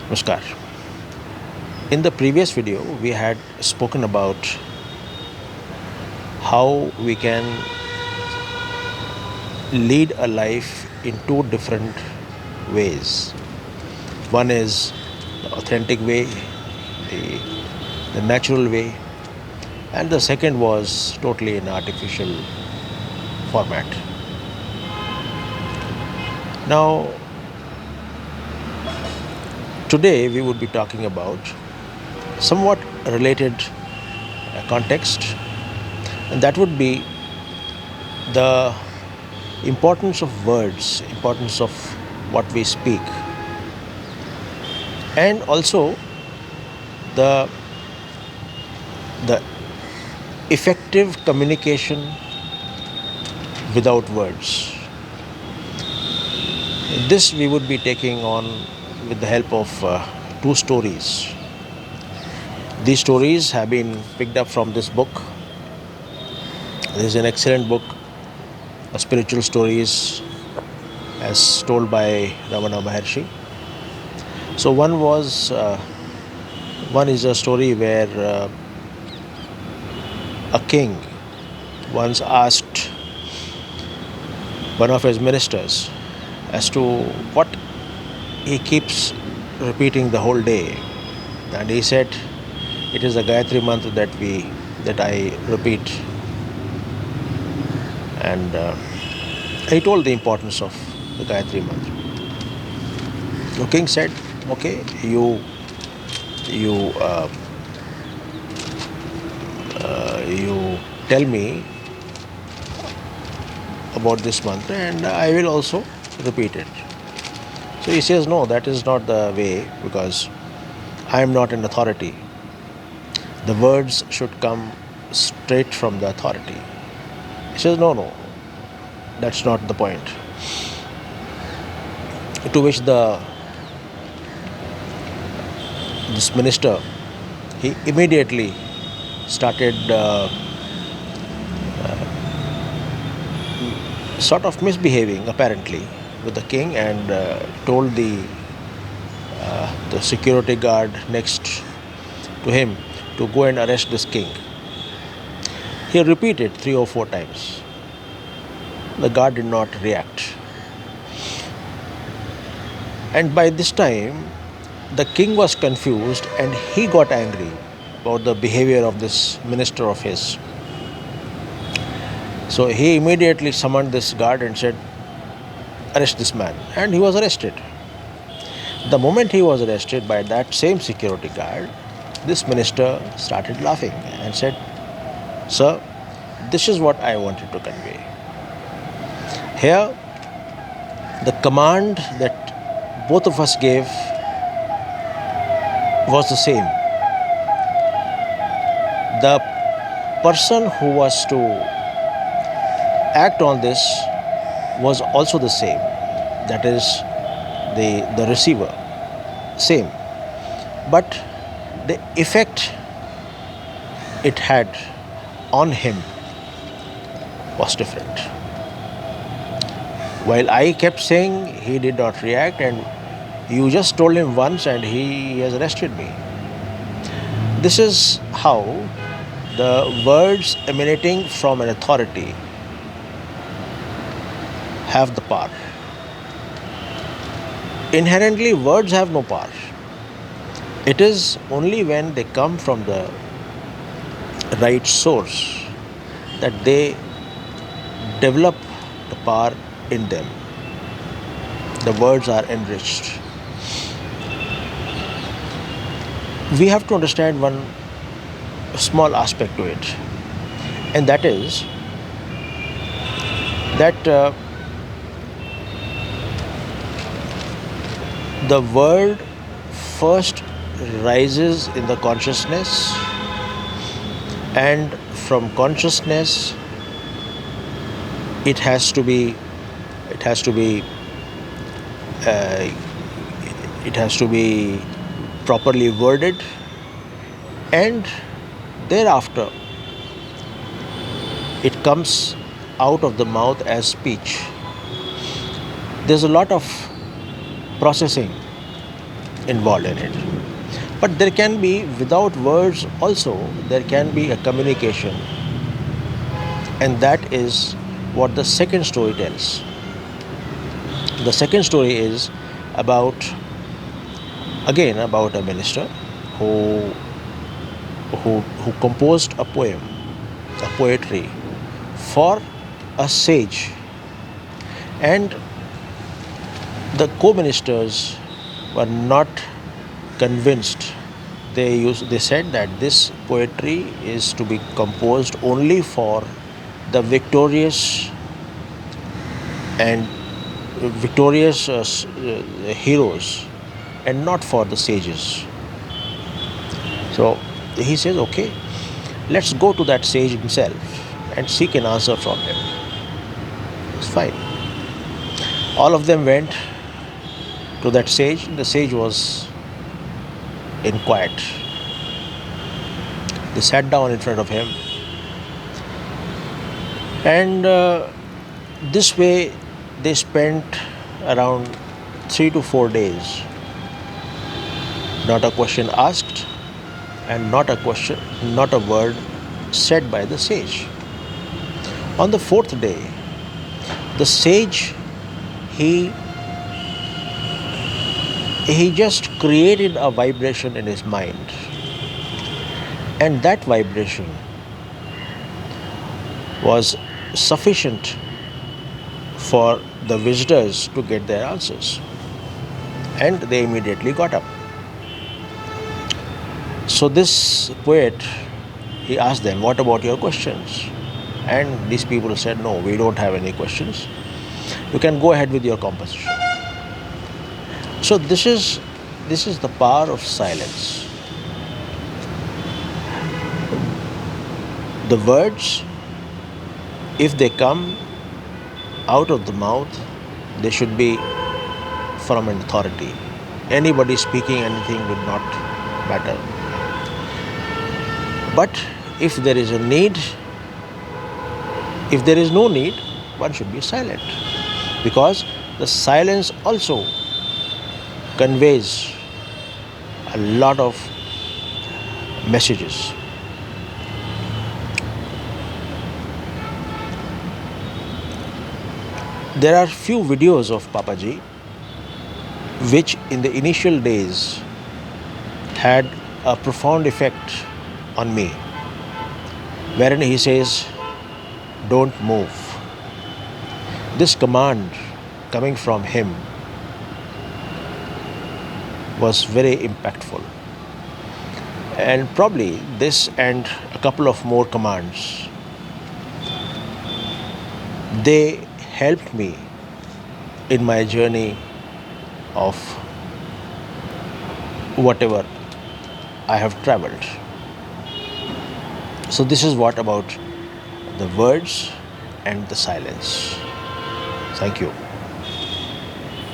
Namaskar. In the previous video, we had spoken about how we can lead a life in two different ways. One is the authentic way, the, the natural way, and the second was totally in artificial format. Now, today we would be talking about somewhat related context, and that would be the importance of words, importance of what we speak, and also the the effective communication without words. This we would be taking on with the help of two stories. These stories have been picked up from this book. This is an excellent book, Spiritual Stories, as told by Ramana Maharshi. So one is a story where a king once asked one of his ministers as to what he keeps repeating the whole day, and he said, "It is the Gayatri mantra that I repeat." And he told the importance of the Gayatri mantra. The king said, "Okay, you you tell me about this mantra, and I will also repeat it." So he says, "No, that is not the way, because I am not an authority. The words should come straight from the authority." He says, "No, that's not the point." To which this minister, he immediately started sort of misbehaving apparently with the king, and told the security guard next to him to go and arrest this king. He repeated 3 or 4 times. The guard did not react. And by this time, the king was confused and he got angry about the behavior of this minister of his. So he immediately summoned this guard and said, "Arrest this man." And he was arrested. The moment he was arrested by that same security guard, this minister started laughing and said, "Sir, this is what I wanted to convey. Here, the command that both of us gave was the same. The person who was to act on this was also the same, that is, the receiver, same. But the effect it had on him was different. While I kept saying, he did not react, and you just told him once and he has arrested me." This is how the words emanating from an authority have the power. Inherently, words have no power. It is only when they come from the right source that they develop the power in them. The words are enriched. We have to understand one small aspect to it, and that is that the word first rises in the consciousness, and from consciousness it has to be it has to be uh, it has to be properly worded, and thereafter it comes out of the mouth as speech. There's a lot of processing involved in it. But there can be, without words also, there can be a communication, and that is what the second story tells. The second story is about, again, about a minister who who composed a poem, a poetry for a sage, and the co-ministers were not convinced. They said that this poetry is to be composed only for the victorious and heroes, and not for the sages. So he says, okay, let's go to that sage himself and seek an answer from him. It's fine. All of them went to that sage. The sage was in quiet. They sat down in front of him, and this way they spent around 3 to 4 days. Not a question asked, and not a word said by the sage. On the fourth day, the sage, he just created a vibration in his mind, and that vibration was sufficient for the visitors to get their answers, and they immediately got up. So this poet, he asked them, what about your questions? And these people said, no, we don't have any questions. You can go ahead with your composition. So this is the power of silence. The words, if they come out of the mouth, they should be from an authority. Anybody speaking anything would not matter. But if there is a need, if there is no need, one should be silent, because the silence also conveys a lot of messages. There are few videos of Papaji which in the initial days had a profound effect on me, wherein he says, don't move. This command coming from him was very impactful. And probably this and a couple of more commands, they helped me in my journey of whatever I have traveled. So this is what about the words and the silence. Thank you.